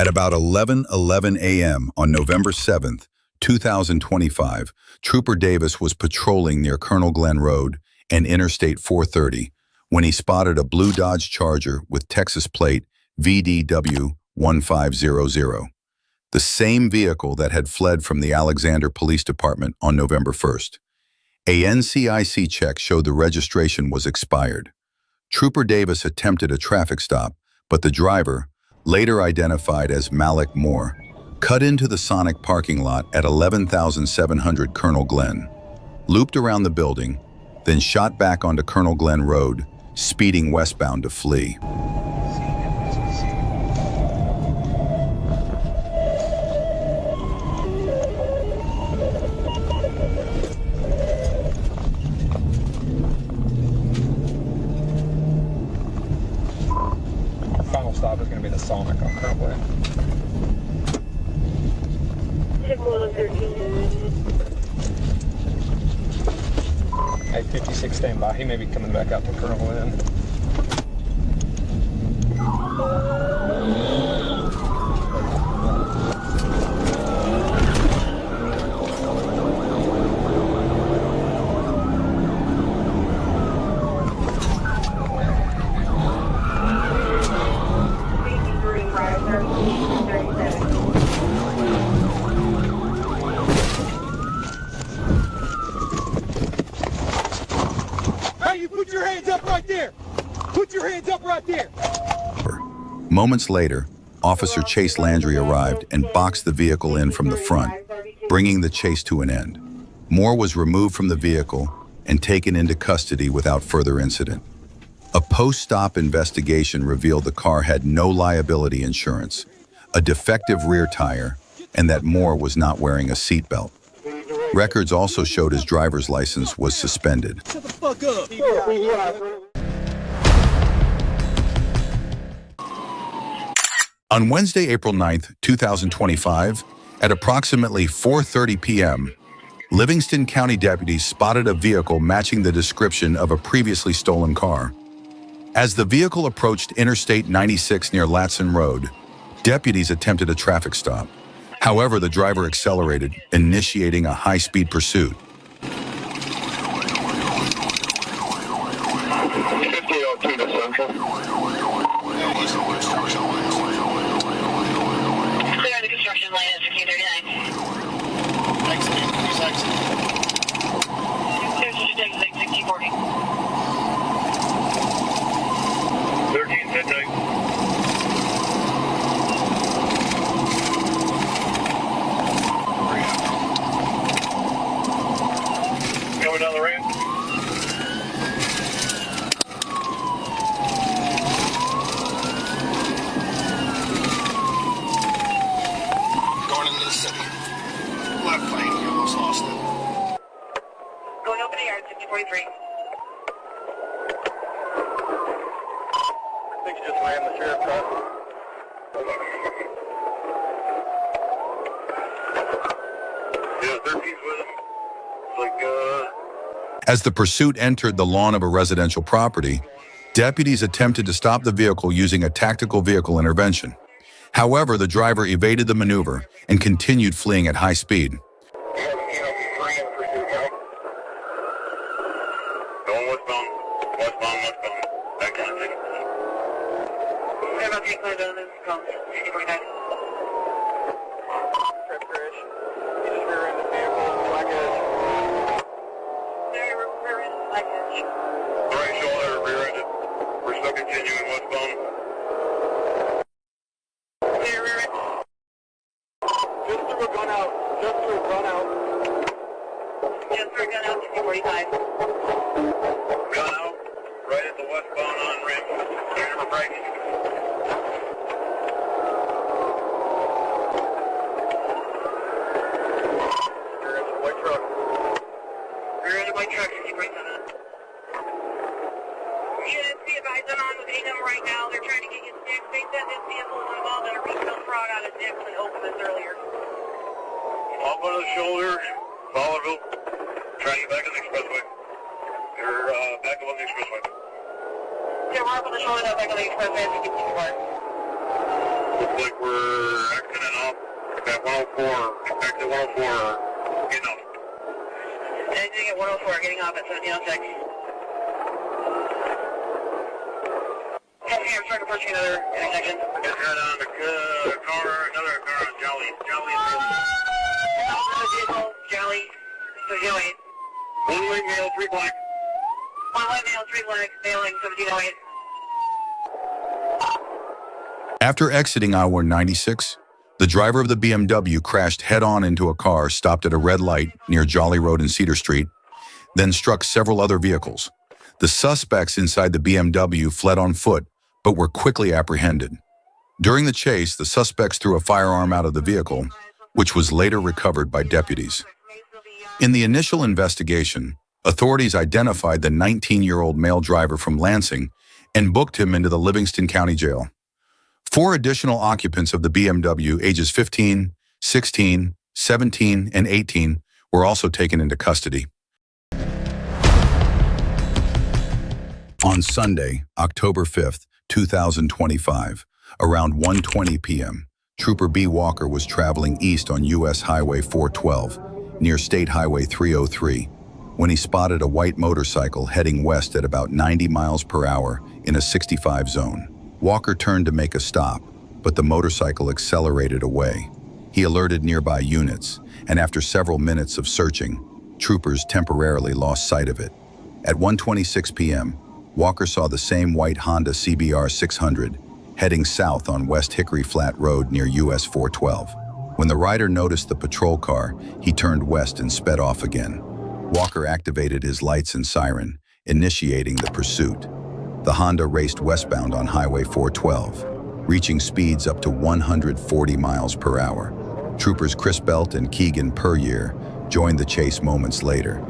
At about 11:11 a.m. on November 7th, 2025, Trooper Davis was patrolling near Colonel Glenn Road and Interstate 430 when he spotted a blue Dodge Charger with Texas plate VDW 1500, the same vehicle that had fled from the Alexander Police Department on November 1st. A NCIC check showed the registration was expired. Trooper Davis attempted a traffic stop, but the driver, later identified as Malik Moore, cut into the Sonic parking lot at 11,700 Colonel Glenn, looped around the building, then shot back onto Colonel Glenn Road, speeding westbound to flee. Final stop is going to be the Sonic on Colonel Glenn. 856 stand by. He may be coming back out to Colonel Glenn. Put your hands up right there! Put your hands up right there! Moments later, Officer Chase Landry arrived and boxed the vehicle in from the front, bringing the chase to an end. Moore was removed from the vehicle and taken into custody without further incident. A post-stop investigation revealed the car had no liability insurance, a defective rear tire, and that Moore was not wearing a seatbelt. Records also showed his driver's license was suspended. Shut the fuck up! On Wednesday, April 9th, 2025, at approximately 4:30 p.m., Livingston County deputies spotted a vehicle matching the description of a previously stolen car. As the vehicle approached Interstate 96 near Latson Road, deputies attempted a traffic stop. However, the driver accelerated, initiating a high-speed pursuit. Down the ramp. Going into the city. Left lane, you almost lost it. Going open the yard, 5043. I think you just ran the sheriff's car. Yeah, 13's with him. It's like, As the pursuit entered the lawn of a residential property, deputies attempted to stop the vehicle using a tactical vehicle intervention. However, the driver evaded the maneuver and continued fleeing at high speed. going westbound, that kind of thing. We're about to take clear down this comes, 5049. Trip crash. He just rear-ended the vehicle, black edge. Rear-ended black edge. Right shoulder, rear-ended. We're still continuing westbound. Rear-ended. Just threw a gun out. Just threw a gun out. Just threw a gun out, 5045. Gun out, right at the westbound on-ramp. Clear for braking. Rear-ended white truck. Rear-ended white truck, 5047. Units, be advised, I'm on with A&M right now. They're trying to get you sticks. They said this vehicle was involved in a retail fraud out of Dix and Okemos earlier. Up on the shoulder, Fowlerville. Trying to get back on the expressway. You're back up on the expressway. Yeah, we're up on the shoulder now, back on the expressway as we get to the car. Looks like we're exiting off at 104, exit 104, getting off. Exiting at 104, getting off at 1706. Okay, I'm starting approaching another intersection. Just got on the car, another car on Jolly. Jolly is Another vehicle, Jolly, 1708. one way male, 3 black. One white male, 3 black, mailing 1708. After exiting I-196, the driver of the BMW crashed head-on into a car stopped at a red light near Jolly Road and Cedar Street, then struck several other vehicles. The suspects inside the BMW fled on foot, but were quickly apprehended. During the chase, the suspects threw a firearm out of the vehicle, which was later recovered by deputies. In the initial investigation, authorities identified the 19-year-old male driver from Lansing and booked him into the Livingston County Jail. 4 additional occupants of the BMW, ages 15, 16, 17, and 18, were also taken into custody. On Sunday, October 5th, 2025, around 1:20 p.m., Trooper B. Walker was traveling east on U.S. Highway 412, near State Highway 303, when he spotted a white motorcycle heading west at about 90 miles per hour in a 65 zone. Walker turned to make a stop, but the motorcycle accelerated away. He alerted nearby units, and after several minutes of searching, troopers temporarily lost sight of it. At 1:26 p.m., Walker saw the same white Honda CBR 600 heading south on West Hickory Flat Road near US 412. When the rider noticed the patrol car, he turned west and sped off again. Walker activated his lights and siren, initiating the pursuit. The Honda raced westbound on Highway 412, reaching speeds up to 140 miles per hour. Troopers Chris Belt and Keegan Puryear joined the chase moments later.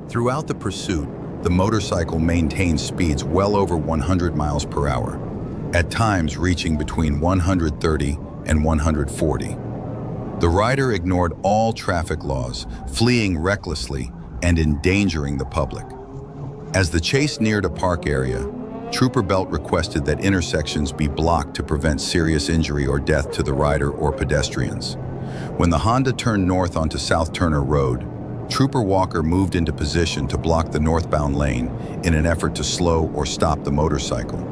Throughout the pursuit, the motorcycle maintained speeds well over 100 miles per hour, at times reaching between 130 and 140. The rider ignored all traffic laws, fleeing recklessly and endangering the public. As the chase neared a park area, Trooper Belt requested that intersections be blocked to prevent serious injury or death to the rider or pedestrians. When the Honda turned north onto South Turner Road, Trooper Walker moved into position to block the northbound lane in an effort to slow or stop the motorcycle.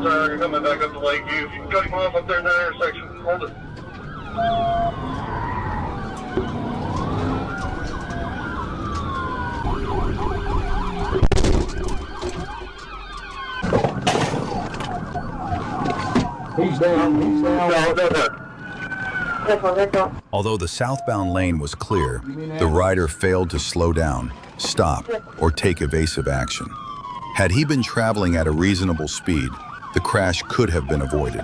You're coming back up to Lakeview. If you can cut him off up there in that intersection, hold it. He's down. He's down. No. Although the southbound lane was clear, the rider failed to slow down, stop, or take evasive action. Had he been traveling at a reasonable speed, the crash could have been avoided.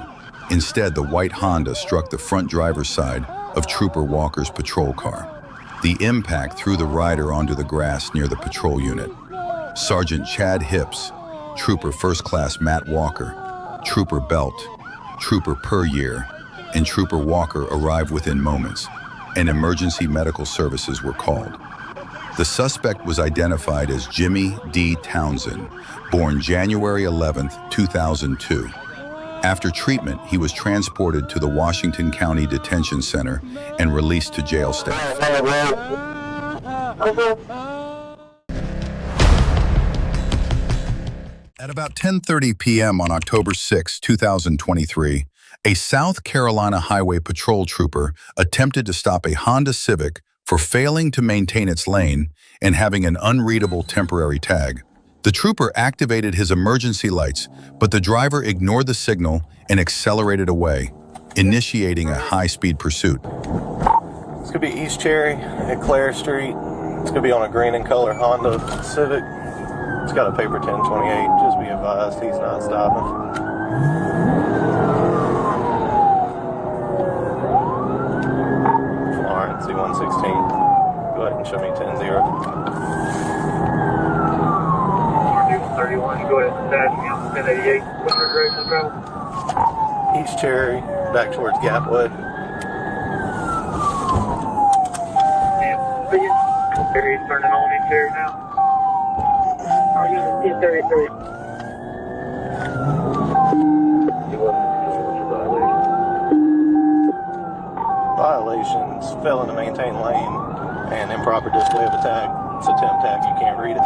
Instead, the white Honda struck the front driver's side of Trooper Walker's patrol car. The impact threw the rider onto the grass near the patrol unit. Sergeant Chad Hips, Trooper First Class Matt Walker, Trooper Belt, Trooper Puryear, and Trooper Walker arrived within moments, and emergency medical services were called. The suspect was identified as Jimmy D. Townsend, born January 11, 2002. After treatment, he was transported to the Washington County Detention Center and released to jail staff. At about 10:30 p.m. on October 6, 2023, a South Carolina Highway Patrol trooper attempted to stop a Honda Civic for failing to maintain its lane and having an unreadable temporary tag. The trooper activated his emergency lights, but the driver ignored the signal and accelerated away, initiating a high-speed pursuit. It's gonna be East Cherry at Clare Street. It's gonna be on a green and color Honda Civic. It's got a paper 1028. Just be advised, he's not stopping. Florence, C116. Go ahead and show me 10-0. 31, go ahead and dash me on 1088. What's your direction of travel? East Cherry, back towards Gapwood. He's turning on East Cherry now. Are you 1033? Violations, failing to maintain lane, and improper display of a tag. It's a temp tag, you can't read it.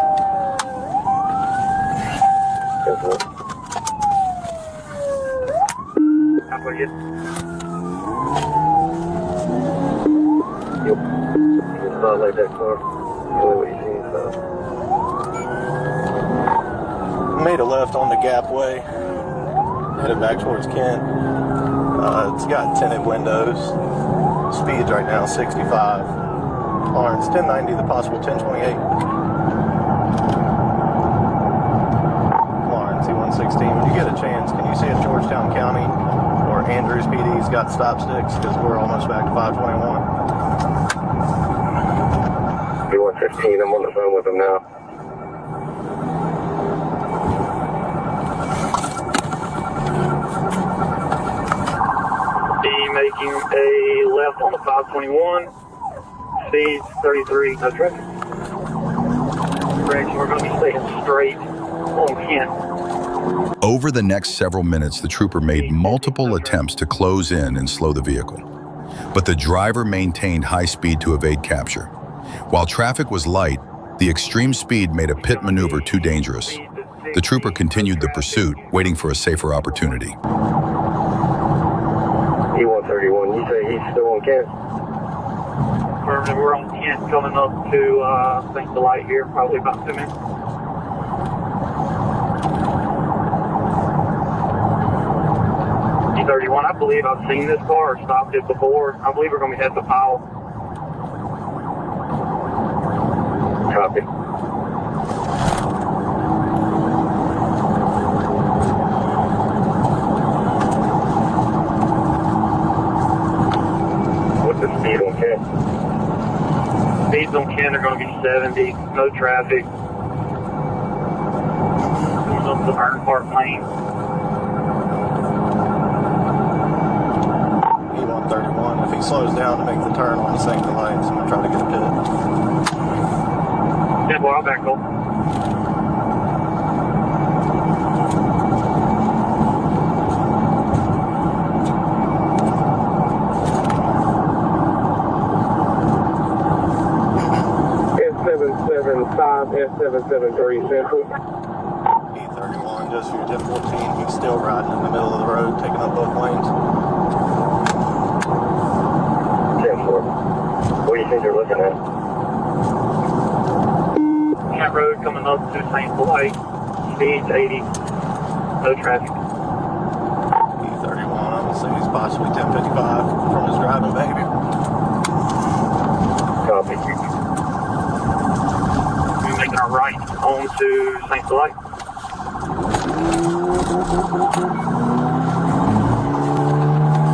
How about you? Yep. You just violate that car. Really what you see, so. Made a left on the Gapway, headed back towards Kent. It's got tinted windows. Speeds right now 65. Lawrence 1090, the possible 1028. Lawrence C116. When you get a chance, can you see if Georgetown County or Andrews PD's got stop sticks? Because we're almost back to 521. B115, I'm on the phone with him now. making a left on the 521. Speed 33, no traffic. Correction, we're going to be staying straight on Kent. Over the next several minutes, the trooper made multiple attempts to close in and slow the vehicle. But the driver maintained high speed to evade capture. While traffic was light, the extreme speed made a pit maneuver too dangerous. The trooper continued the pursuit, waiting for a safer opportunity. E-131, you say he's still on Kent? Affirmative, we're on Kent coming up to, I think the light here, probably about 2 minutes. E-31, I believe I've seen this car or stopped it before. I believe we're going to be heading to Powell. Copy. What's the speed on Kent? Speeds on Kent are going to be 70, no traffic. Going up the Iron Park lane. E-131, if he slows down to make the turn on the safety lanes, I'm going to try to get a pit. Yeah, well, I'll back up. S773 Central. E-31, just for your 1014, he's still riding in the middle of the road, taking up both lanes. 10-4. What do you think you're looking at? Kent Road coming up to St. Light. Speeds 80. No traffic. E-31, I'm going to say he's possibly 1055 from his driving behavior. Copy. We're making our right on to St. Light.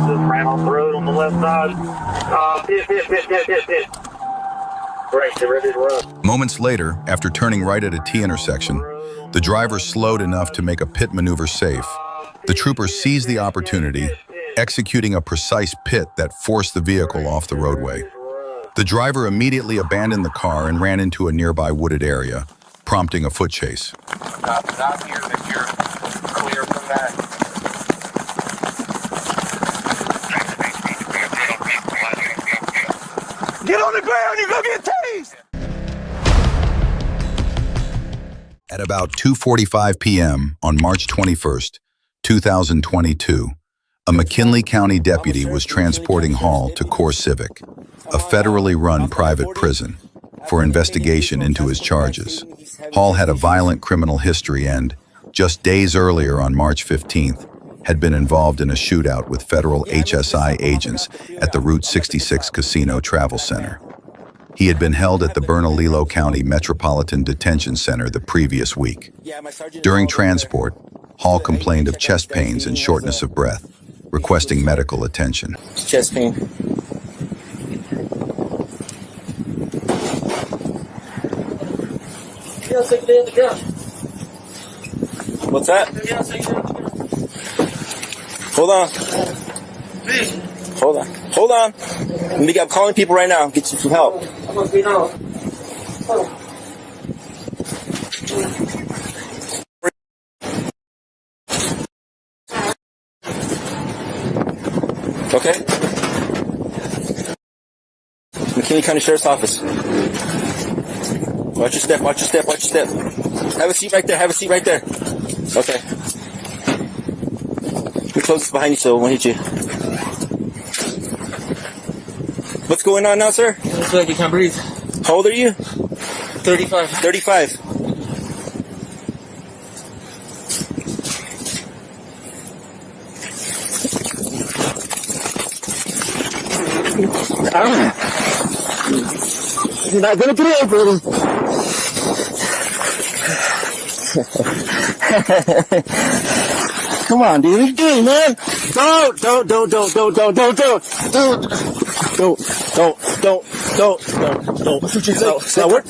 Just ran off the road on the left side. Pit. Great, get ready to run. Moments later, after turning right at a T intersection, the driver slowed enough to make a pit maneuver safe. The trooper seized the opportunity, executing a precise pit that forced the vehicle off the roadway. The driver immediately abandoned the car and ran into a nearby wooded area, prompting a foot chase. Not here that you're clear from that. Get on the ground, you're gonna get tased! At about 2:45 p.m. on March 21st, 2022, a McKinley County deputy was transporting Hall to Core Civic, a federally run private prison, for investigation into his charges. Hall had a violent criminal history and, just days earlier on March 15th, had been involved in a shootout with federal HSI agents at the Route 66 Casino Travel Center. He had been held at the Bernalillo County Metropolitan Detention Center the previous week. During transport, Hall complained of chest pains and shortness of breath, requesting medical attention. Chest pain. What's that? Hold on. Hold on. I'm calling people right now. Get you some help. Okay. McKinley County Sheriff's Office. Watch your step. Have a seat right there. Okay. Let me close this behind you so it won't hit you. What's going on now, sir? I feel like you can't breathe. How old are you? 35. 35. You're not gonna get it, brother. Come on, dude. What are you doing, man? Don't.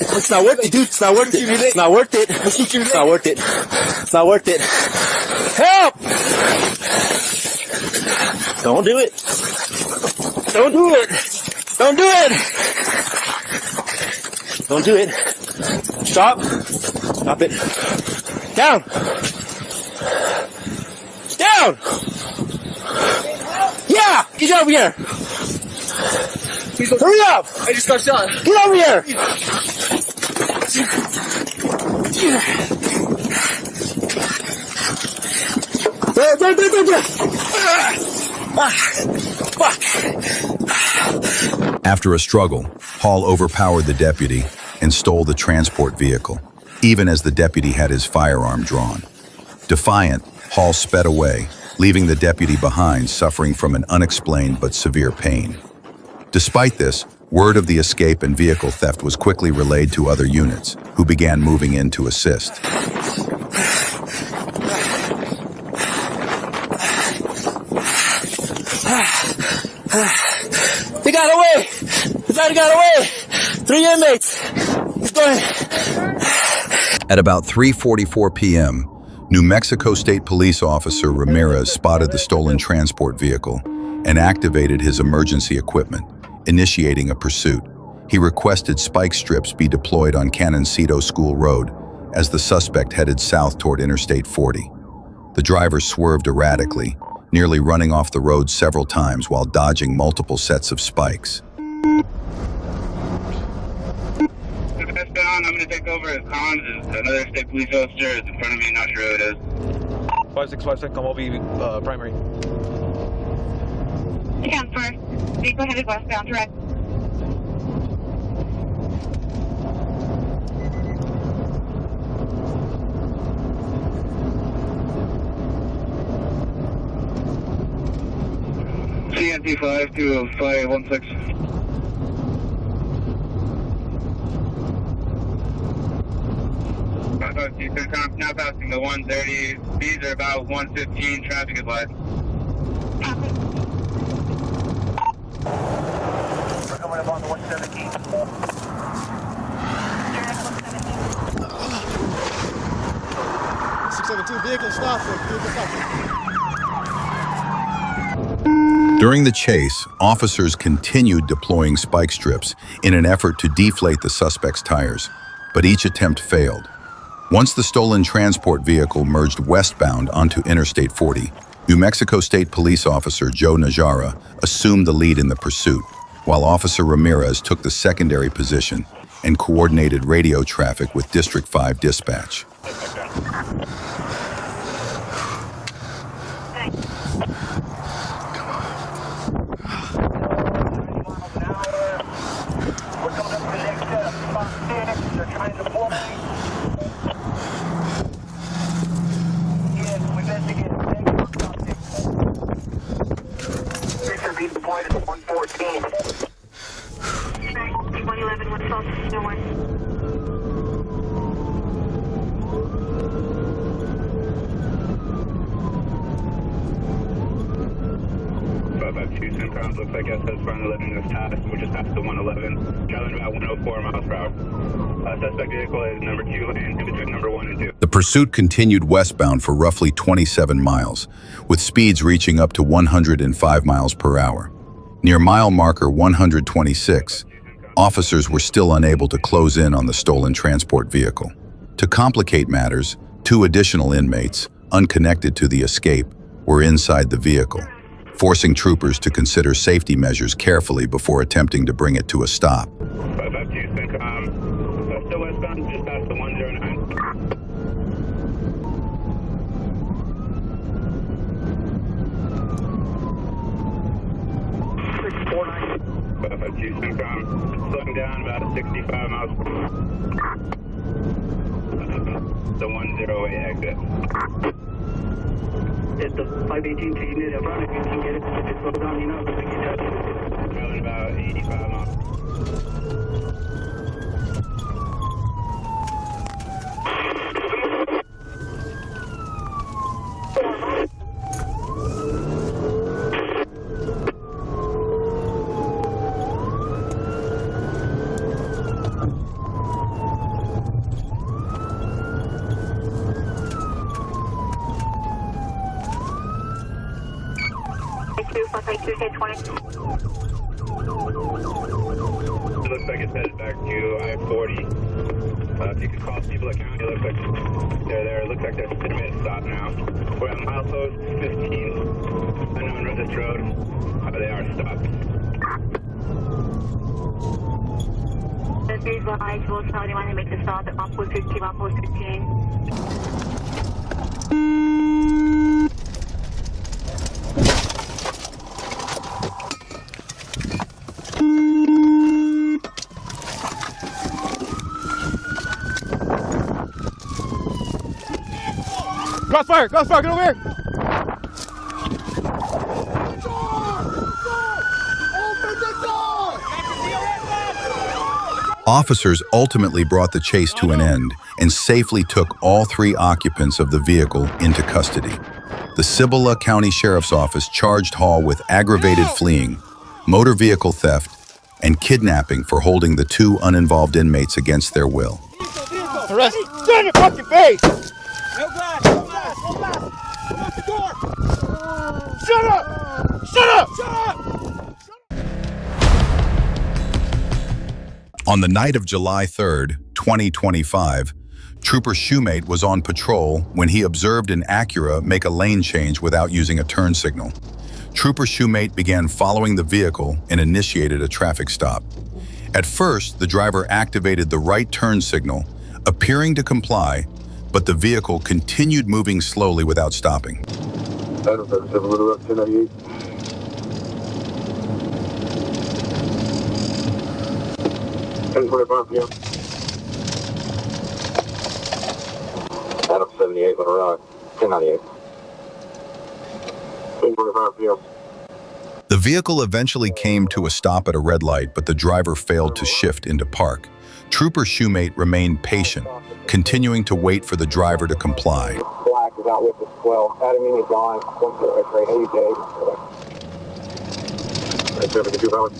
It's not worth it, dude. It's not worth it. Help! Don't do it. Don't do it. Don't do it. Don't do it. Stop. Stop it. Down. Down. Yeah. Get over here. Hurry up. I just got shot. Get over here. Fuck. After a struggle, Hall overpowered the deputy and stole the transport vehicle, even as the deputy had his firearm drawn. Defiant, Hall sped away, leaving the deputy behind, suffering from an unexplained but severe pain. Despite this, word of the escape and vehicle theft was quickly relayed to other units, who began moving in to assist. He got away. The guy got away. 3 inmates. He's going. At about 3:44 p.m., New Mexico State Police Officer Ramirez spotted the stolen transport vehicle and activated his emergency equipment, initiating a pursuit. He requested spike strips be deployed on Canoncito School Road as the suspect headed south toward Interstate 40. The driver swerved erratically, nearly running off the road several times while dodging multiple sets of spikes. I'm going to take over as comms. Another state police officer is in front of me, not sure who it is. 5656, come over, primary. Transfer. Vehicle headed westbound, direct. CNT 5 to 516. Now passing the 130. Speeds are about 115. Traffic is light. We're coming up on the 117. 672 vehicle stop. During the chase, officers continued deploying spike strips in an effort to deflate the suspect's tires, but each attempt failed. Once the stolen transport vehicle merged westbound onto Interstate 40, New Mexico State Police Officer Joe Najara assumed the lead in the pursuit, while Officer Ramirez took the secondary position and coordinated radio traffic with District 5 dispatch. Deployed at 114. 111, 112, no one. Looks like SS 111 is past. We just passed the 111, traveling about 104 miles per hour. Suspect vehicle is number 2 lane, in between number 1 and 2. The pursuit continued westbound for roughly 27 miles, with speeds reaching up to 105 miles per hour. Near mile marker 126, officers were still unable to close in on the stolen transport vehicle. To complicate matters, 2 additional inmates, unconnected to the escape, were inside the vehicle, forcing troopers to consider safety measures carefully before attempting to bring it to a stop. 552, still westbound, just past the 109. 552, slowing down about 65 miles per hour. The 108 exit. It's the 518 to unit in front of you. If you get it, if it slows down enough, we can touch it. Traveling about 85 miles. Two, 132, 20. like it's headed back to I-40. If you could call people at county, it looks like they're there. It looks like they're 10 minutes stop now. We're at milepost 15, unknown Resist Road. They are stopped. The visual eyes will tell anyone to make the stop at milepost 15, milepost 15. Crossfire, get over here! Officers ultimately brought the chase to an end and safely took all 3 occupants of the vehicle into custody. The Cibola County Sheriff's Office charged Hall with aggravated fleeing, motor vehicle theft, and kidnapping for holding the 2 uninvolved inmates against their will. Arrest! Get in your fucking face! No glass! No glass! No glass! Come out the door! Shut up! Shut up! Shut up! On the night of July 3rd, 2025, Trooper Shoemate was on patrol when he observed an Acura make a lane change without using a turn signal. Trooper Shoemate began following the vehicle and initiated a traffic stop. At first, the driver activated the right turn signal, appearing to comply, but the vehicle continued moving slowly without stopping. Adam 77, Little Rock 1098. PM. Adam 78, Little Rock 1098. 10:45 PM. The vehicle eventually came to a stop at a red light, but the driver failed to shift into park. Trooper Shoemate remained patient, continuing to wait for the driver to comply. Black is out with the 12. Adam, you need gone. X-ray 80 days. 72 hours.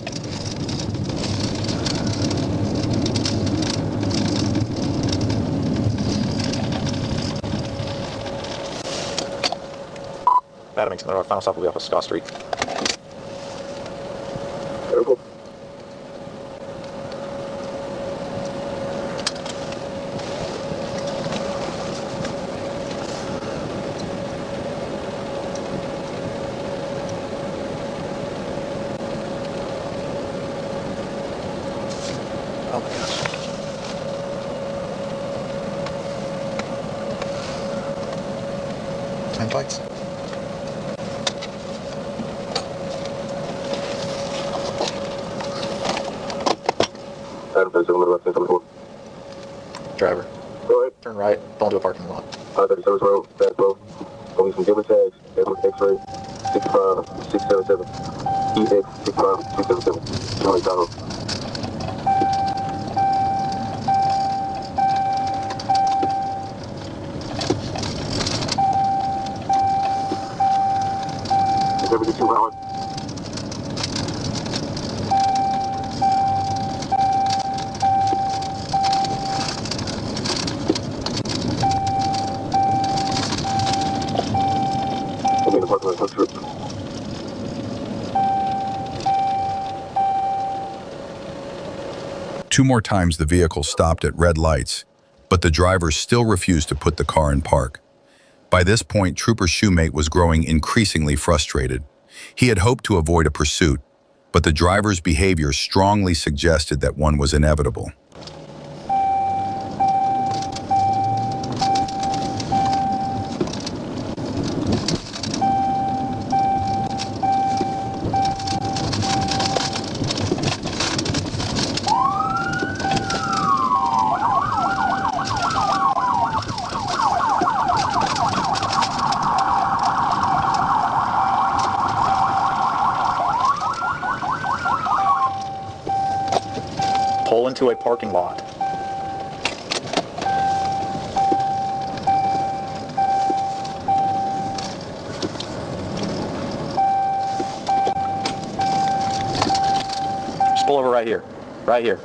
Adam, our final stop will be off of Scott Street. Careful. Oh my gosh. Time flights. Driver. Go ahead. Turn right, pull into a parking lot. 37 Road, fast road. Only some given tags. X-ray 65677. EX 65277. Charlie Tahoe. $72. Two more times the vehicle stopped at red lights, but the driver still refused to put the car in park. By this point, Trooper Shoemate was growing increasingly frustrated. He had hoped to avoid a pursuit, but the driver's behavior strongly suggested that one was inevitable. Pull into a parking lot. Just pull over right here. Right here.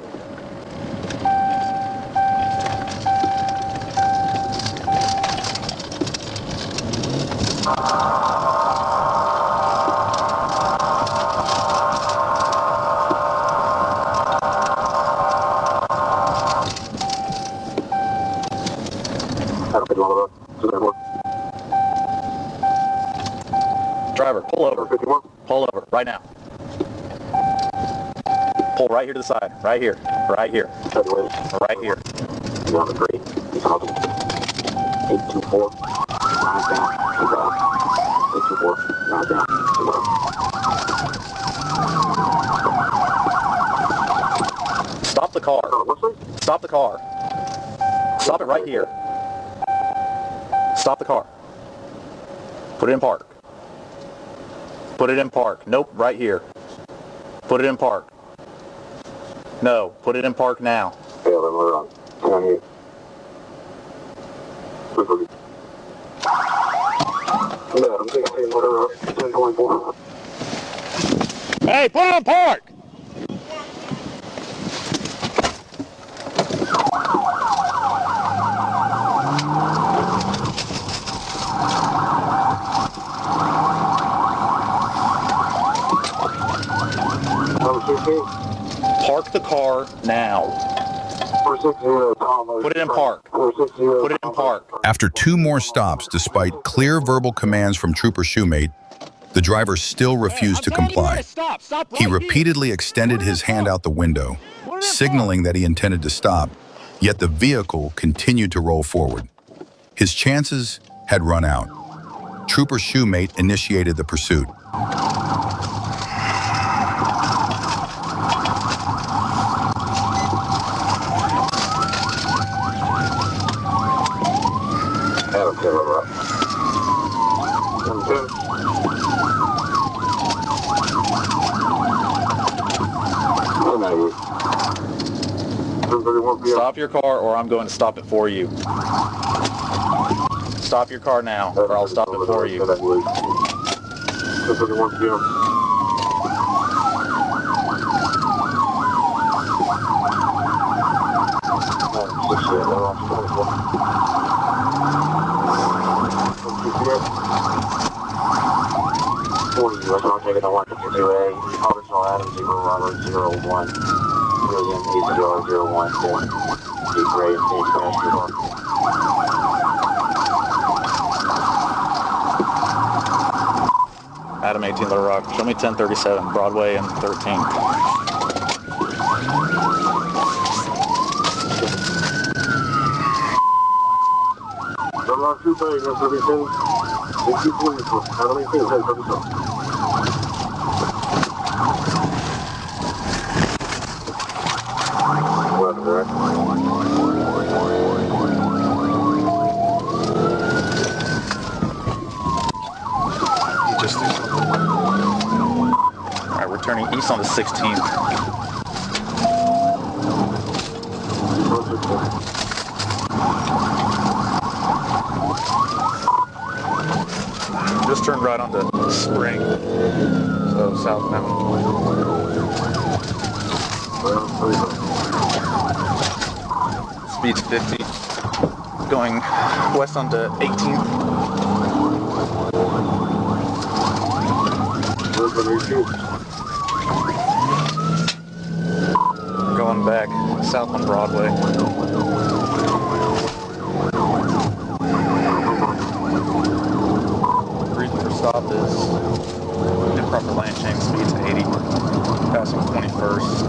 Driver, pull over. Pull over, right now. Pull right here to the side. Right here. Right here. Right here. 824. Stop the car. Stop the car. Stop it right here. Stop the car. Put it in park. Put it in park. Nope, right here. Put it in park. No, put it in park now. Hey, put it in park! Park the car now. Put it in park. Put it in park. After 2 more stops, despite clear verbal commands from Trooper Shoemate, the driver still refused to comply. He repeatedly extended his hand out the window, signaling that he intended to stop, yet the vehicle continued to roll forward. His chances had run out. Trooper Shoemate initiated the pursuit. Stop your car or I'm going to stop it for you. Stop your car now or I'll stop it for you. Adam 18 Little Rock, show me 1037, Broadway and 13. Alright, we're turning east on the 16th. Just turned right onto Spring, so southbound. Speed's 50, going west onto 18th. Going back south on Broadway. Reason for stop is improper lane change, speed's 80, passing 21st.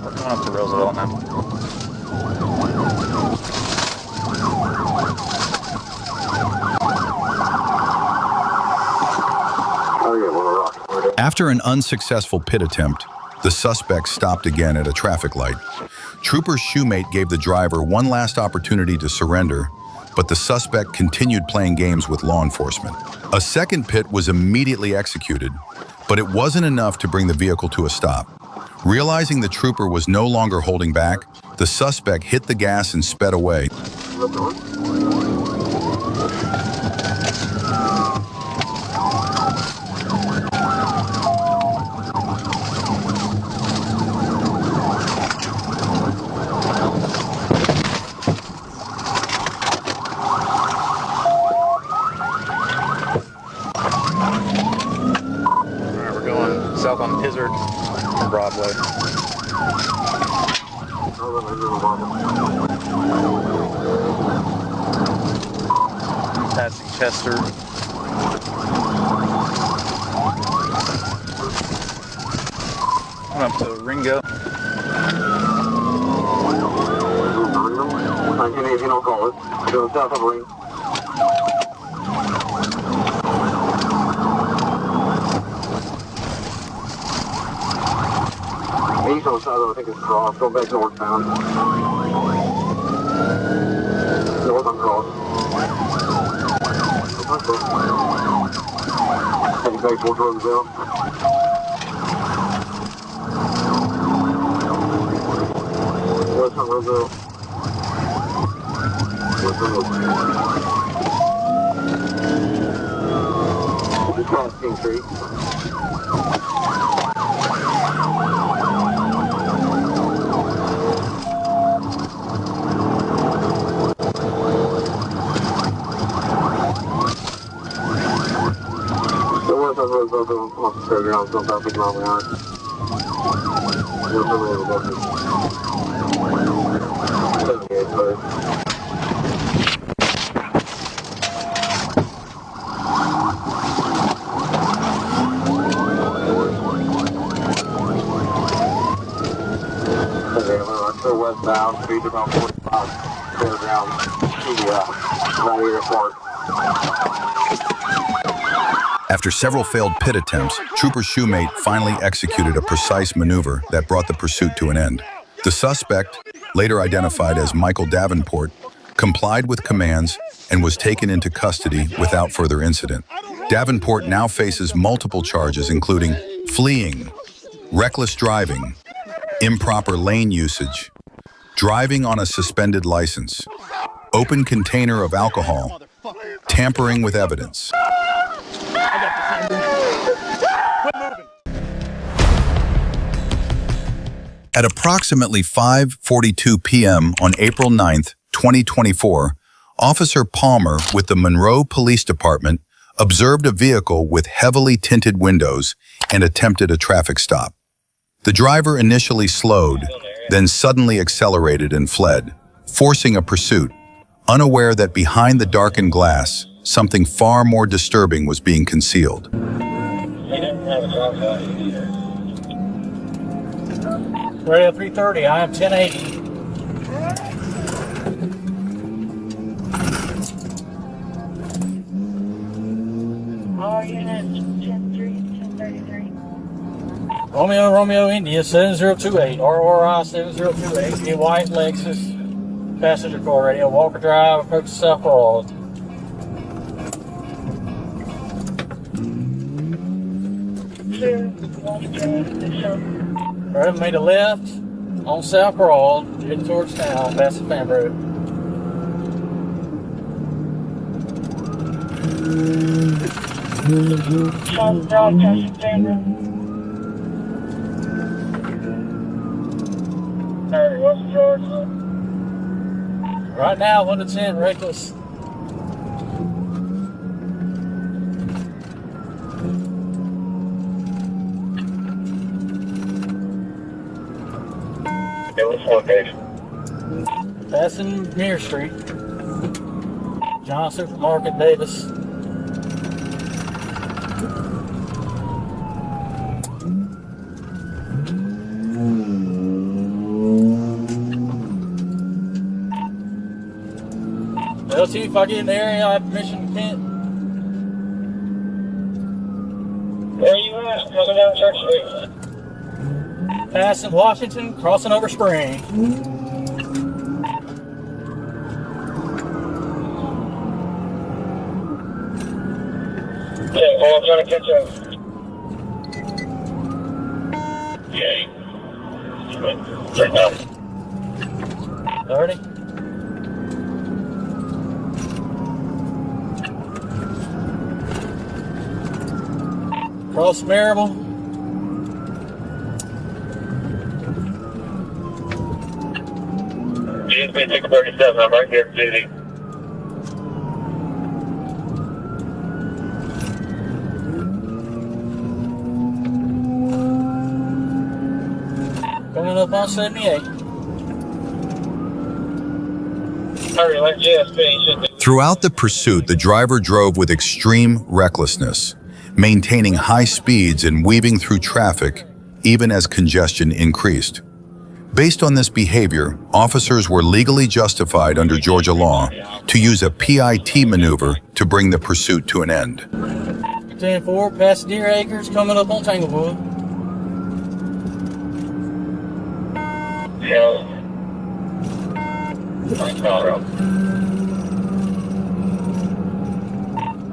We're coming up to Roosevelt now. After an unsuccessful pit attempt, the suspect stopped again at a traffic light. Trooper Shoemate gave the driver one last opportunity to surrender, but the suspect continued playing games with law enforcement. A second pit was immediately executed, but it wasn't enough to bring the vehicle to a stop. Realizing the trooper was no longer holding back, the suspect hit the gas and sped away. South on Izzard from Broadway. Passing Chester. Coming up to Ringo. 1918, I'll call it. Going south of Ring. East on the side, I think it's cross. Go back northbound. North on cross. Heading back towards Roseville. West on Roseville. Just cross King Street. So west on Roseville, off the fairgrounds, don't have to be wrong behind. West on Roseville. 78, sorry. So westbound, speed about 45, fairgrounds, to the right airport. After several failed pit attempts, Trooper Shoemate finally executed a precise maneuver that brought the pursuit to an end. The suspect, later identified as Michael Davenport, complied with commands and was taken into custody without further incident. Davenport now faces multiple charges including fleeing, reckless driving, improper lane usage, driving on a suspended license, open container of alcohol, tampering with evidence. At approximately 5:42 p.m. on April 9th, 2024, Officer Palmer with the Monroe Police Department observed a vehicle with heavily tinted windows and attempted a traffic stop. The driver initially slowed, then suddenly accelerated and fled, forcing a pursuit, unaware that behind the darkened glass, something far more disturbing was being concealed. Radio 330, I am 1080. All units, 1033. Romeo, India 7028, RRI 7028, a white Lexus, passenger car radio, Walker Drive, approach South Broad. Alright, made a left on South Broad, heading towards town, past the Fan Road. South Broad, past the Fan Road. What's George? Right now, 1 to 10, reckless. What's location? Passing Mirror Street. John Supermarket, Davis. LT, if I get in the area, I have permission to pit. Where are you at? Coming down Church Street. Passing Washington, crossing over Spring. Okay, well, I'm trying to catch up. Okay. Right now. 30. Cross Marable. GSB 637, I'm right here, Judy. Coming up on 78. Throughout the pursuit, the driver drove with extreme recklessness, maintaining high speeds and weaving through traffic even as congestion increased. Based on this behavior, officers were legally justified under Georgia law to use a PIT maneuver to bring the pursuit to an end. 10-4, past Deer Acres, coming up on Tanglewood. Yeah.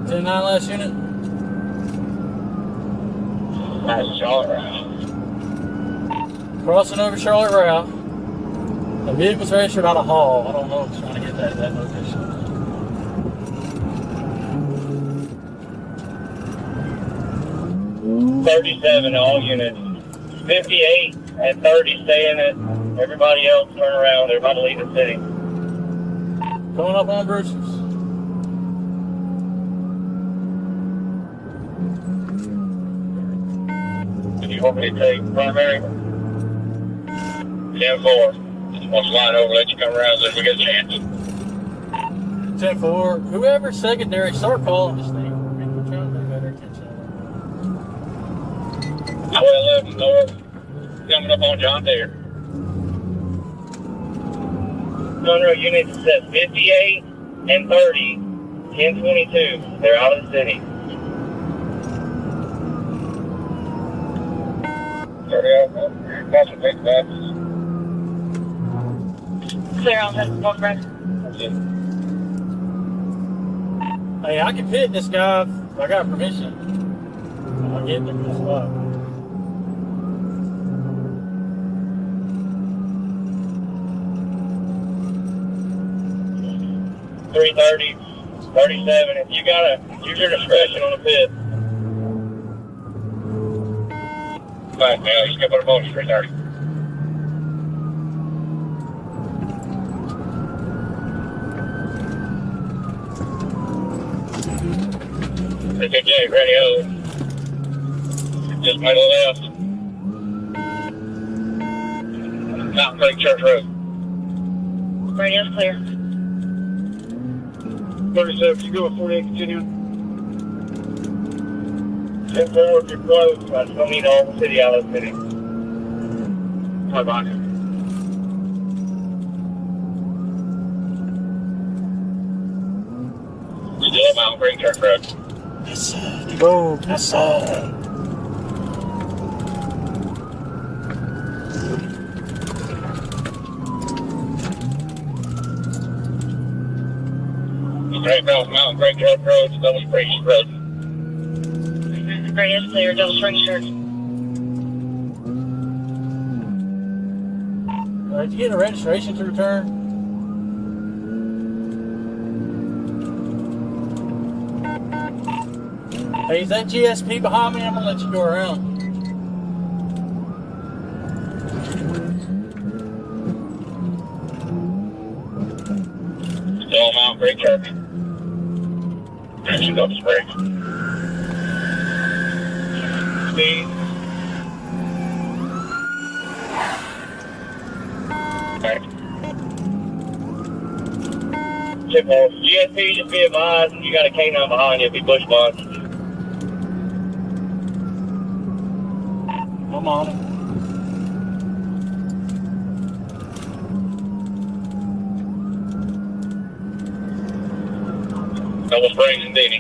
10-9 last unit. That's Charlotte Route. Crossing over Charlotte Route. The vehicle's registered out of Hall. I don't know if it's trying to get that location. $37 all units. 58 and 30 stay in it. Everybody else turn around. They're about to leave the city. Going up on Bruce's. Do you want me to take primary? 10-4. Just want to slide over, let you come around so we get a chance. 10-4. Whoever's secondary, start calling this thing. We're trying to pay better attention. 1211 North. Coming up on John Deere. Monroe units set 58 and 30. 1022. They're out of the city. Clear on this one, Brent. Hey, I can pit this guy if I got permission. I'll get him in the spot. .330, 37. If you gotta use your discretion on the pit. Alright, now you just gotta put a motion 330. Okay, ready over. Just made a left. Mountain Creek Church Road. Radio's clear. 37, you go with 48, continue. 10-4, if you're close, I still need all the city out of the city. Bye-bye. Still Mountain Creek Church Road. Yes, sir. Go. Yes, sir. Great Mountain, Mountain Creek Church Road, Double Spring Road. Radio's clear, Double Spring Church. Did you get a registration to return? Hey, is that GSP behind me? I'm gonna let you go around. Still Mountain Creek Church. Direction Double Springs. Speed. Alright. Chipmore, GSP, just be advised, you got a K9 behind you, be bush bonds. I'm on it. Double Springs and Dini.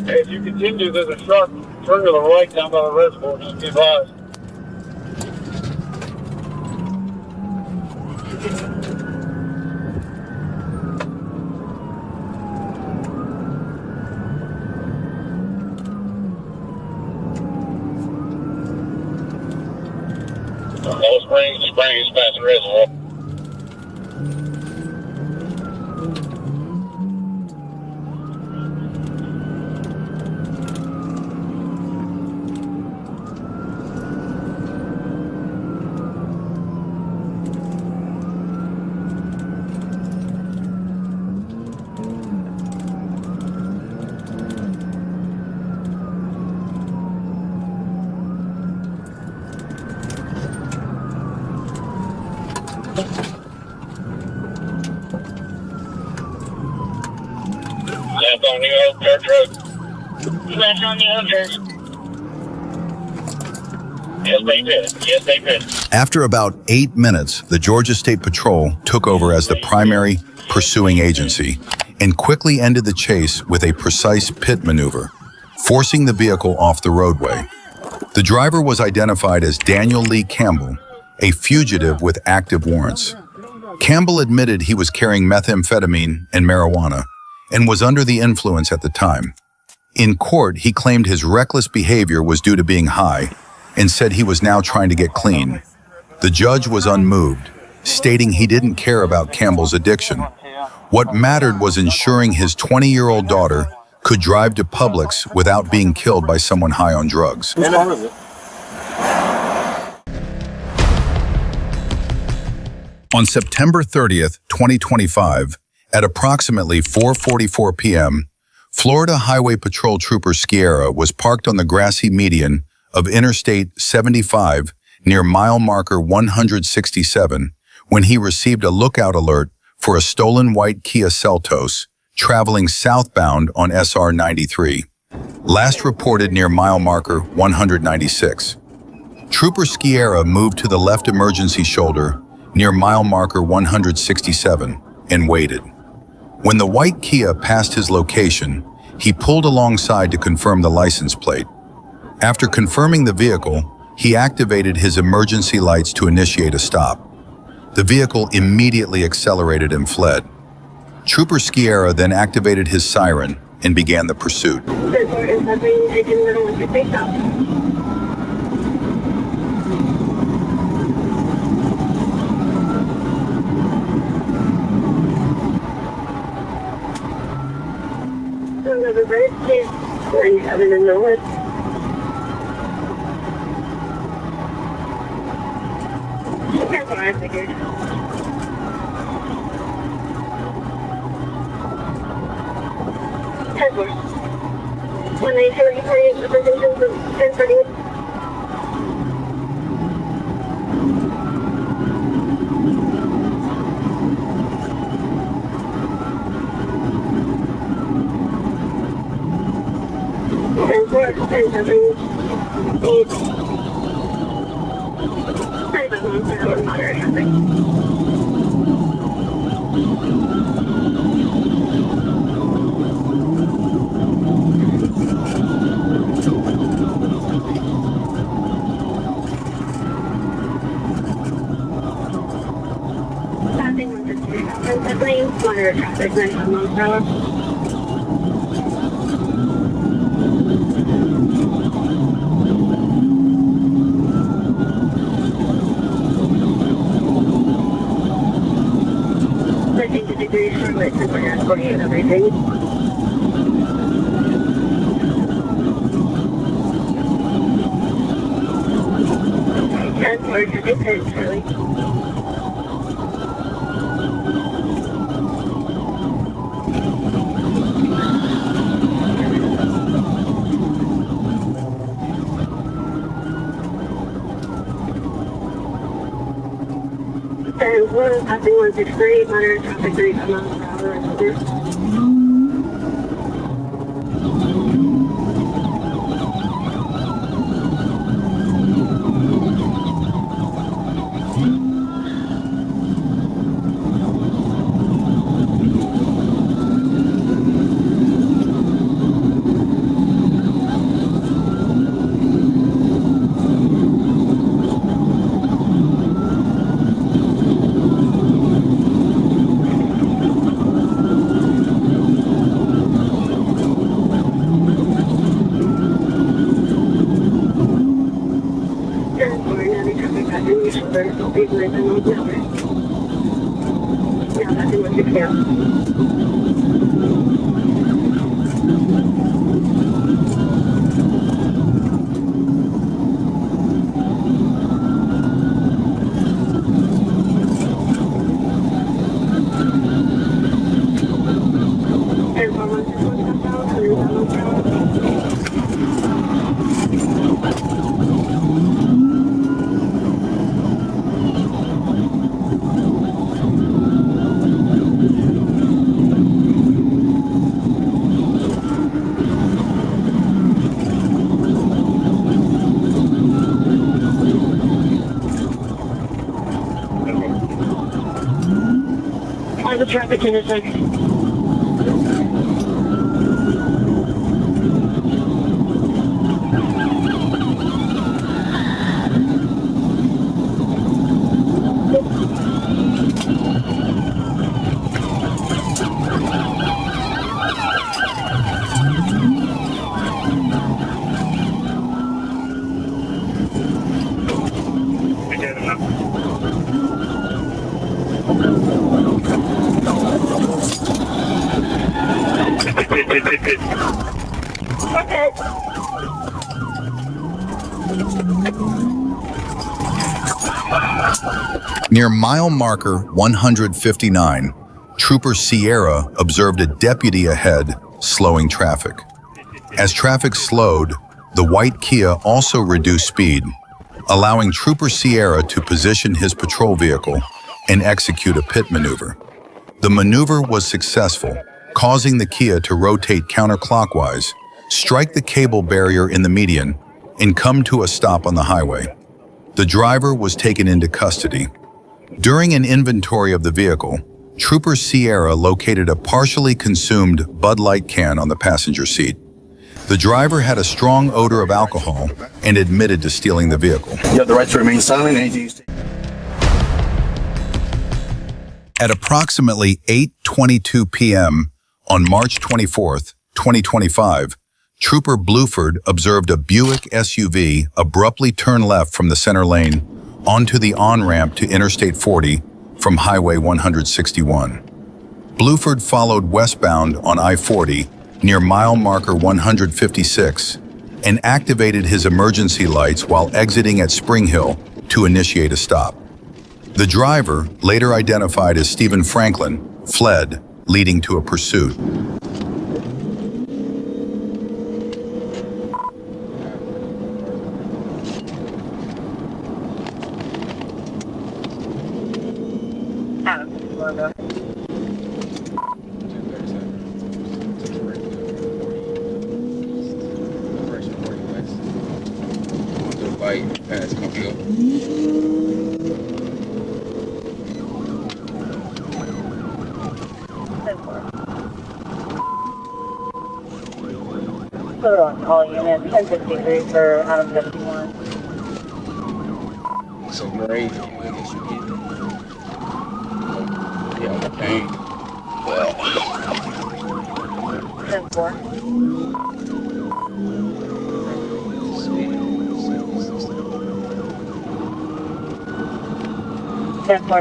Hey, if you continue, there's a sharp turn to the right down by the reservoir, just be advised. Double Springs, passing reservoir. Left on the old church road. Left on the old church. Yes, they could. Yes, they could. After about 8 minutes, the Georgia State Patrol took over as the primary pursuing agency and quickly ended the chase with a precise pit maneuver, forcing the vehicle off the roadway. The driver was identified as Daniel Lee Campbell, a fugitive with active warrants. Campbell admitted he was carrying methamphetamine and marijuana and was under the influence at the time. In court, he claimed his reckless behavior was due to being high and said he was now trying to get clean. The judge was unmoved, stating he didn't care about Campbell's addiction. What mattered was ensuring his 20-year-old daughter could drive to Publix without being killed by someone high on drugs. On September 30th, 2025, at approximately 4:44 p.m., Florida Highway Patrol Trooper Sciarra was parked on the grassy median of Interstate 75 near mile marker 167 when he received a lookout alert for a stolen white Kia Seltos traveling southbound on SR 93, last reported near mile marker 196. Trooper Sciarra moved to the left emergency shoulder near mile marker 167 and waited. When the white Kia passed his location, he pulled alongside to confirm the license plate. After confirming the vehicle, he activated his emergency lights to initiate a stop. The vehicle immediately accelerated and fled. Trooper Sciarra then activated his siren and began the pursuit. That's what I figured. When they tell you for the positions of 10:30. Traffic, 95 miles per hour. Degrees for like 48 and everything. And we're to the pits, really. And we're passing 163, moderate traffic 35 miles per hour and over. traffic condition. Near mile marker 159, Trooper Sierra observed a deputy ahead, slowing traffic. As traffic slowed, the white Kia also reduced speed, allowing Trooper Sierra to position his patrol vehicle and execute a pit maneuver. The maneuver was successful, causing the Kia to rotate counterclockwise, strike the cable barrier in the median, and come to a stop on the highway. The driver was taken into custody. During an inventory of the vehicle, Trooper Sierra located a partially consumed Bud Light can on the passenger seat. The driver had a strong odor of alcohol and admitted to stealing the vehicle. You have the right to remain silent. At approximately 8:22 p.m. on March 24th, 2025, Trooper Bluford observed a Buick SUV abruptly turn left from the center lane onto the on-ramp to Interstate 40 from Highway 161. Bluford followed westbound on I-40 near mile marker 156 and activated his emergency lights while exiting at Spring Hill to initiate a stop. The driver, later identified as Stephen Franklin, fled, leading to a pursuit. Put it on call unit 1053 for Adam 71. So great. Yeah, okay. 10-4.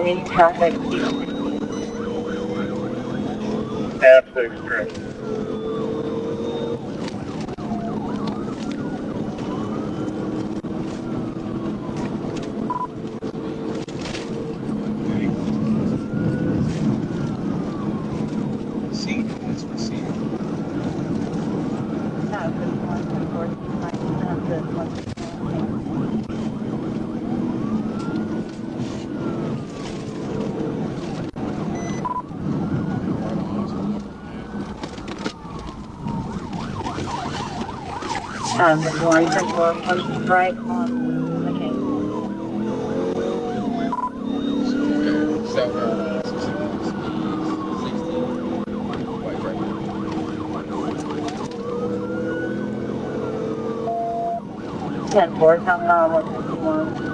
Meeting traffic. F6 correct. One right on. Okay. Ten four, coming on 151.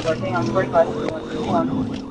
Working on 45 1.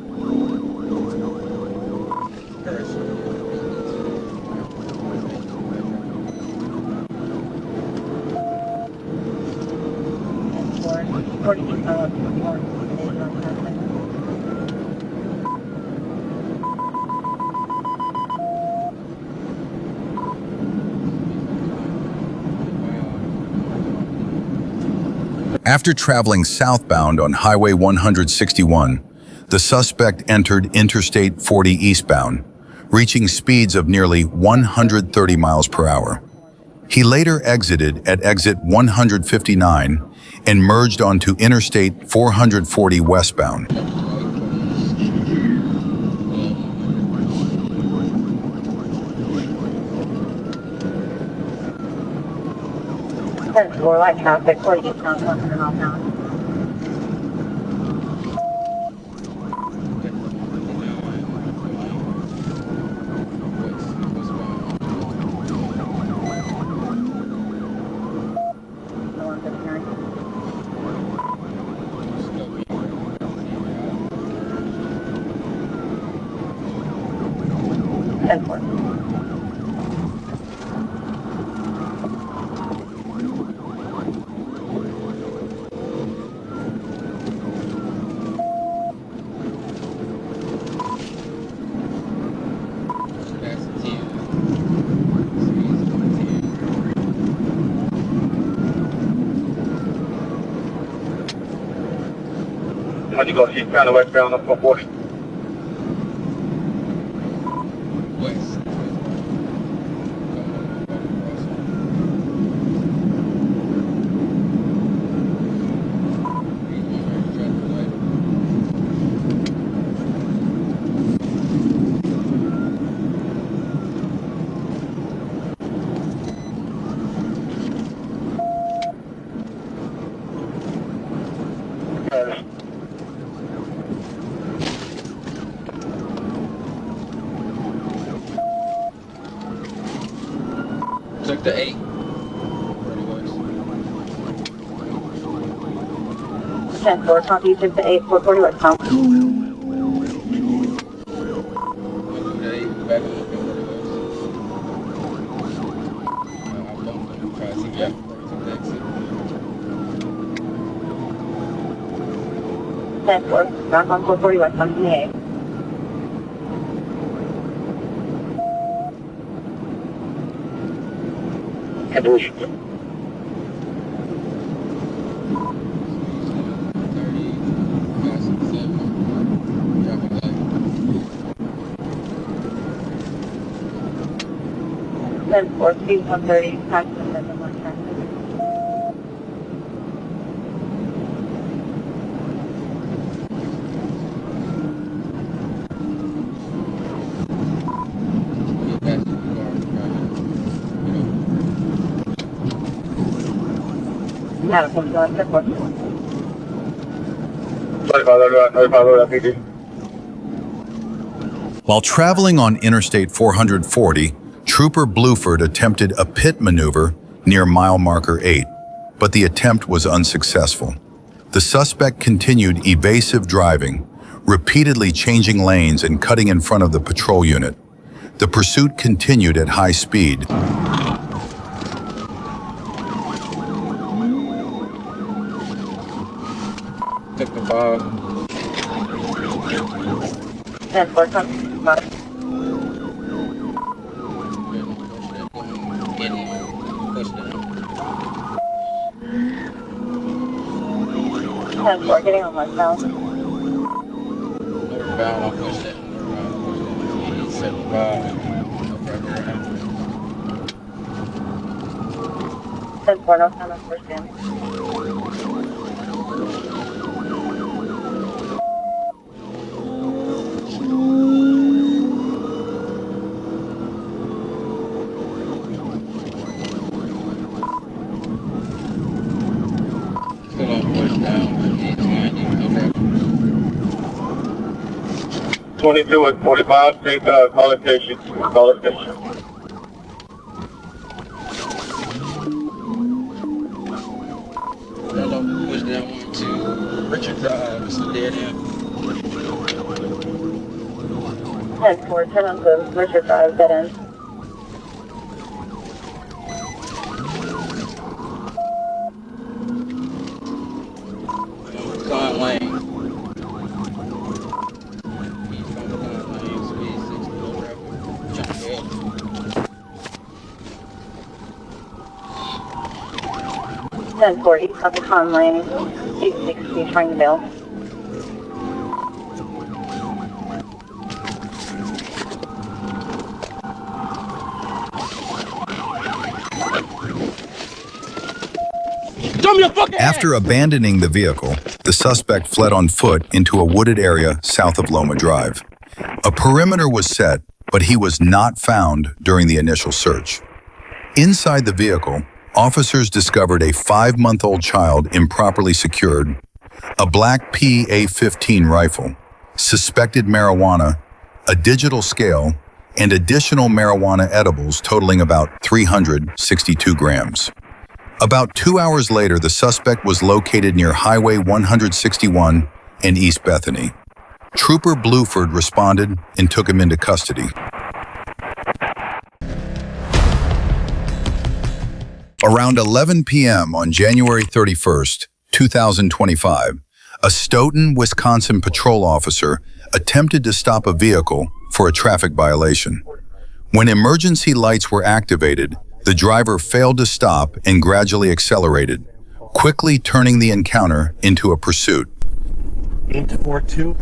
After traveling southbound on Highway 161, the suspect entered Interstate 40 eastbound, reaching speeds of nearly 130 miles per hour. He later exited at exit 159 and merged onto Interstate 440 westbound. More light traffic, 48 pounds, 100 miles an hour. How'd you go? She's kind of westbound up 440. Took the 8. 10-4, copy, took the 8, 440 westbound. Back on 440 westbound, PA. Condition. Then 4, speed 130, pass the 7 1 traffic. Yeah, from the 35 PD. While traveling on Interstate 440, Trooper Bluford attempted a pit maneuver near mile marker 8, but the attempt was unsuccessful. The suspect continued evasive driving, repeatedly changing lanes and cutting in front of the patrol unit. The pursuit continued at high speed. Took the 5. Then 4, copy, mark. Ten 4, getting on westbound. Northbound, I'll push that. 75. 10-4, no time on first in. Still on push down. 22 at 45, take call it station. Call it station. Push down 1-2. Richard Drive, it's a dead end. 10-4, turn on the Richard Drive, dead end. Con lane. Ten 40, copy con lane, 860, trying to bail. your fucking After abandoning the vehicle, the suspect fled on foot into a wooded area south of Loma Drive. A perimeter was set, but he was not found during the initial search. Inside the vehicle, officers discovered a 5-month-old child improperly secured, a black PA-15 rifle, suspected marijuana, a digital scale, and additional marijuana edibles totaling about 362 grams. About 2 hours later, the suspect was located near Highway 161 in East Bethany. Trooper Bluford responded and took him into custody. Around 11 p.m. on January 31st, 2025, a Stoughton, Wisconsin patrol officer attempted to stop a vehicle for a traffic violation. When emergency lights were activated, the driver failed to stop and gradually accelerated, quickly turning the encounter into a pursuit. 842,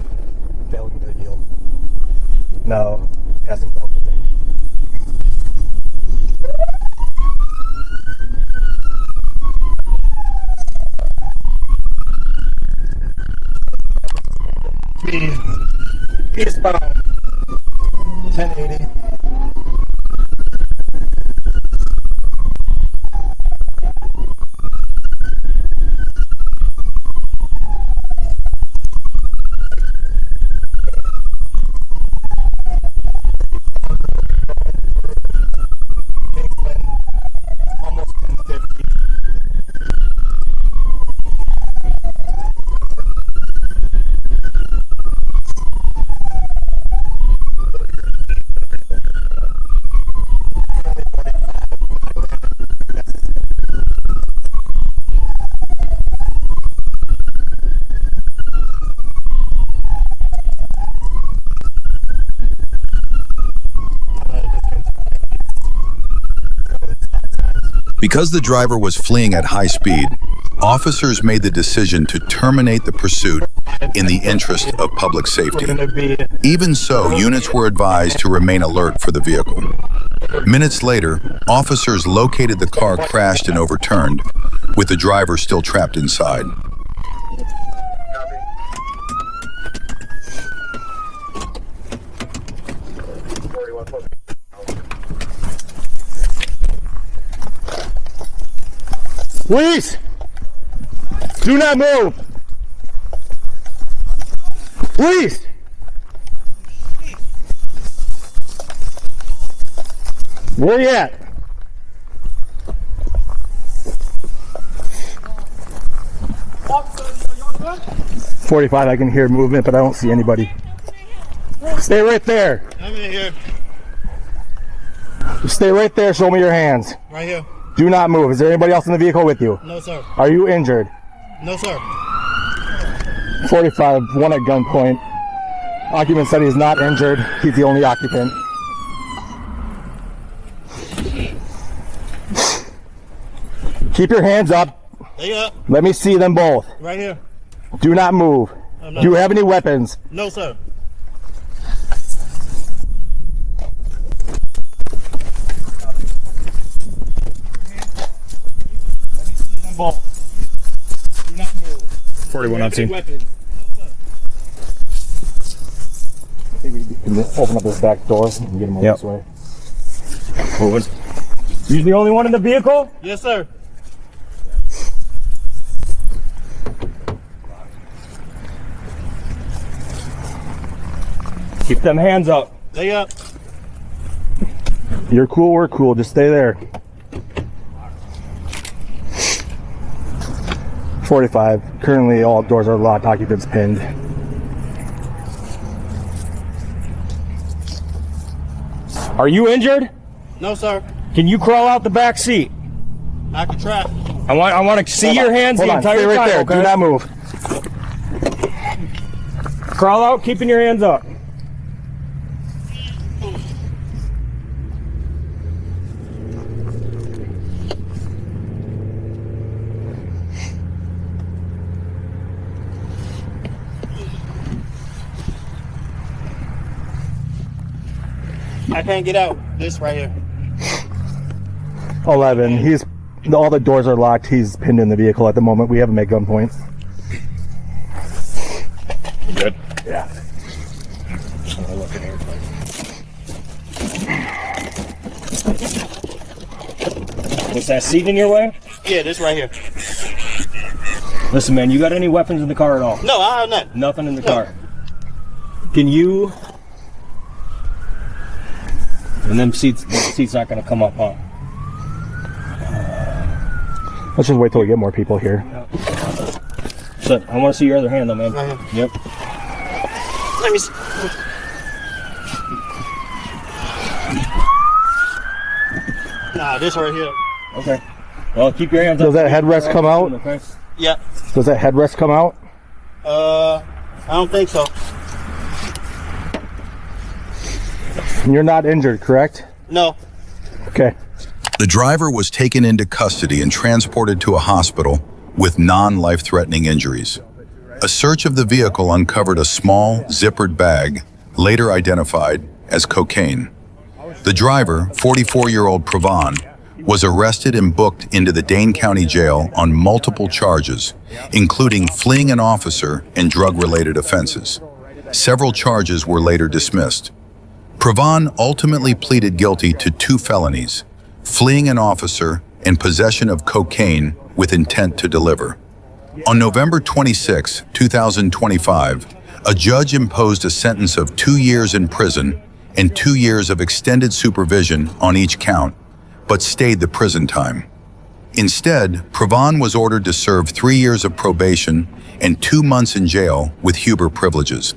failing to yield. No, hasn't broken in. Speed eastbound 1080. Almost 1050. Because the driver was fleeing at high speed, officers made the decision to terminate the pursuit in the interest of public safety. Even so, units were advised to remain alert for the vehicle. Minutes later, officers located the car crashed and overturned, with the driver still trapped inside. Please, do not move. Please. Where you at? Officer, 45, I can hear movement, but I don't see anybody. Stay right there. I'm in here. Stay right there, show me your hands. Right here. Do not move. Is there anybody else in the vehicle with you? No, sir. Are you injured? No, sir. 45, one at gunpoint. Occupant said he's not injured. He's the only occupant. Keep your hands up. They up. Let me see them both. Right here. Do not move. Do you have any weapons? No, sir. Let me see them both. Do not move. 41 on scene. Weapons. I think we can open up this back door and get him over this way. Moving. You the only one in the vehicle? Yes, sir. Keep them hands up. They up. You're cool, we're cool. Just stay there. 45. Currently, all doors are locked. Occupants pinned. Are you injured? No, sir. Can you crawl out the back seat? I can try. I want to see your hands the entire time. Right there. Okay? Do not move. Crawl out, keeping your hands up. I can't get out. This right here. 11. All the doors are locked. He's pinned in the vehicle at the moment. We have him at gunpoint. Good. Yeah. What's that seat in your way? Yeah, this right here. Listen, man, you got any weapons in the car at all? No, I have nothing. Nothing in the car. Can you? And them seats, the seat's not going to come up, huh? Let's just wait till we get more people here. So, I want to see your other hand, though, man. Right here. Yep. Let me see. Nah, this right here. Okay. Well, keep your hands up. Does that headrest come out? Okay. Yeah. Does that headrest come out? I don't think so. You're not injured, correct? No. Okay. The driver was taken into custody and transported to a hospital with non-life-threatening injuries. A search of the vehicle uncovered a small, zippered bag, later identified as cocaine. The driver, 44-year-old Pravon, was arrested and booked into the Dane County Jail on multiple charges, including fleeing an officer and drug-related offenses. Several charges were later dismissed. Pravon ultimately pleaded guilty to 2 felonies, fleeing an officer and possession of cocaine with intent to deliver. On November 26, 2025, a judge imposed a sentence of 2 years in prison and 2 years of extended supervision on each count, but stayed the prison time. Instead, Pravon was ordered to serve 3 years of probation and 2 months in jail with Huber privileges.